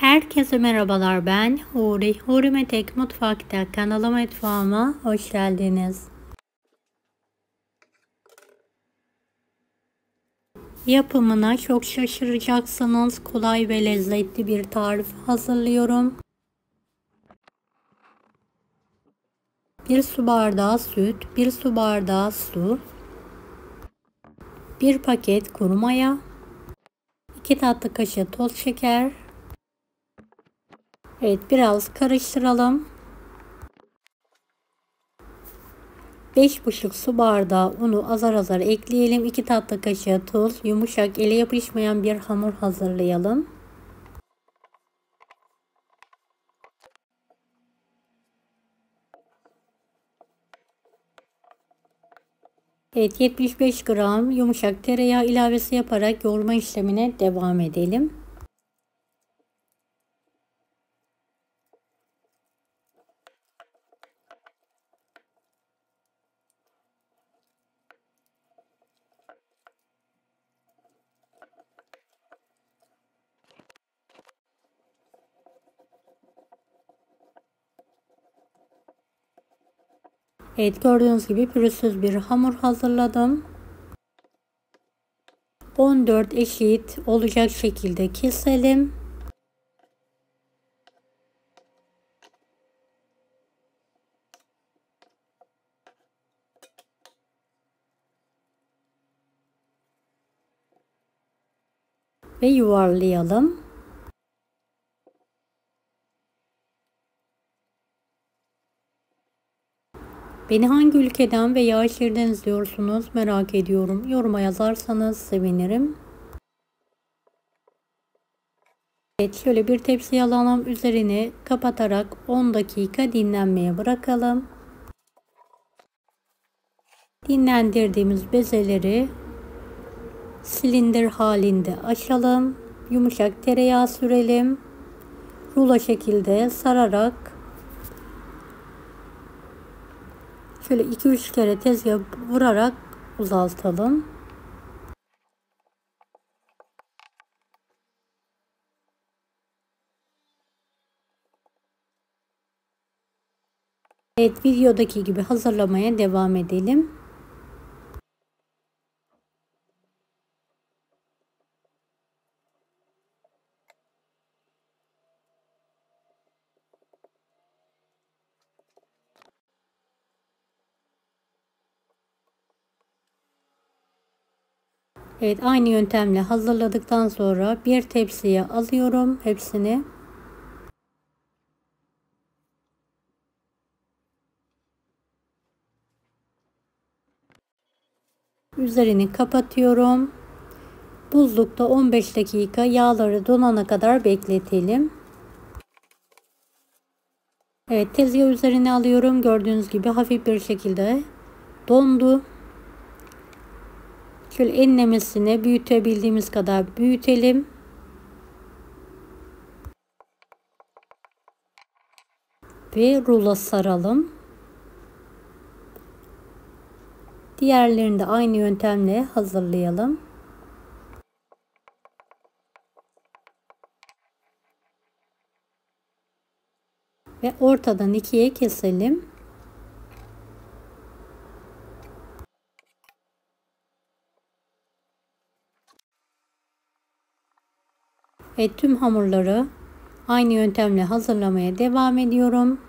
Herkese merhabalar, ben Huri. Huri Metek Mutfak'ta mutfağıma hoş geldiniz. Yapımına çok şaşıracaksınız. Kolay ve lezzetli bir tarif hazırlıyorum. 1 su bardağı süt, 1 su bardağı su, 1 paket kuru maya, 2 tatlı kaşığı toz şeker. Evet, biraz karıştıralım. 5,5 su bardağı unu azar azar ekleyelim. 2 tatlı kaşığı tuz, yumuşak, ele yapışmayan bir hamur hazırlayalım. Evet, 75 gram yumuşak tereyağı ilavesi yaparak yoğurma işlemine devam edelim. Evet, gördüğünüz gibi pürüzsüz bir hamur hazırladım. 14 eşit olacak şekilde keselim. Ve yuvarlayalım. Beni hangi ülkeden veya şehirden izliyorsunuz merak ediyorum. Yoruma yazarsanız sevinirim. Evet, şöyle bir tepsiye alalım. Üzerini kapatarak 10 dakika dinlenmeye bırakalım. Dinlendirdiğimiz bezeleri silindir halinde açalım. Yumuşak tereyağı sürelim. Rulo şekilde sararak şöyle 2-3 kere tezgah vurarak uzaltalım. Evet, videodaki gibi hazırlamaya devam edelim. Evet, aynı yöntemle hazırladıktan sonra bir tepsiye alıyorum hepsini. Üzerini kapatıyorum. Buzlukta 15 dakika yağları donana kadar bekletelim. Evet, tezgah üzerine alıyorum. Gördüğünüz gibi hafif bir şekilde dondu. Şöyle enlemesine büyütebildiğimiz kadar büyütelim. Ve rulo saralım. Diğerlerini de aynı yöntemle hazırlayalım. Ve ortadan ikiye keselim. Ve tüm hamurları aynı yöntemle hazırlamaya devam ediyorum.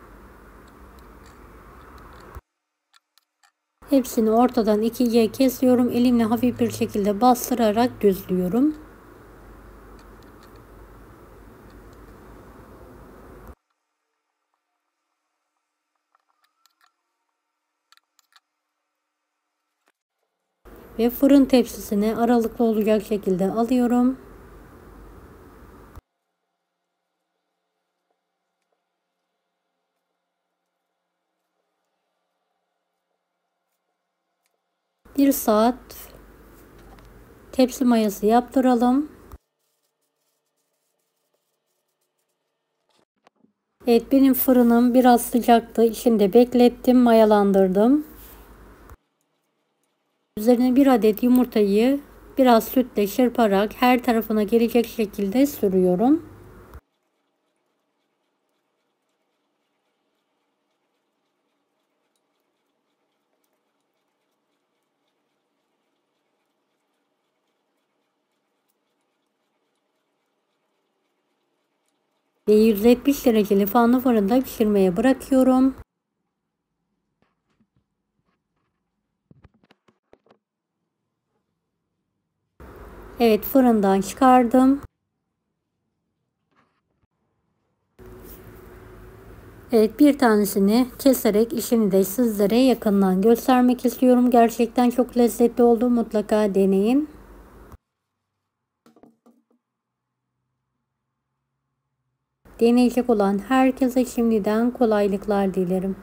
Hepsini ortadan ikiye kesiyorum. Elimle hafif bir şekilde bastırarak düzlüyorum. Ve fırın tepsisine aralıklı olacak şekilde alıyorum. Bir saat tepsi mayası yaptıralım. Evet, benim fırınım biraz sıcaktı. Şimdi beklettim, mayalandırdım. Üzerine bir adet yumurtayı biraz sütle çırparak her tarafına gelecek şekilde sürüyorum. Ve 170 dereceli fanlı fırında pişirmeye bırakıyorum. Evet, fırından çıkardım. Evet, bir tanesini keserek işini de sizlere yakından göstermek istiyorum. Gerçekten çok lezzetli oldu. Mutlaka deneyin. Deneyecek olan herkese şimdiden kolaylıklar dilerim.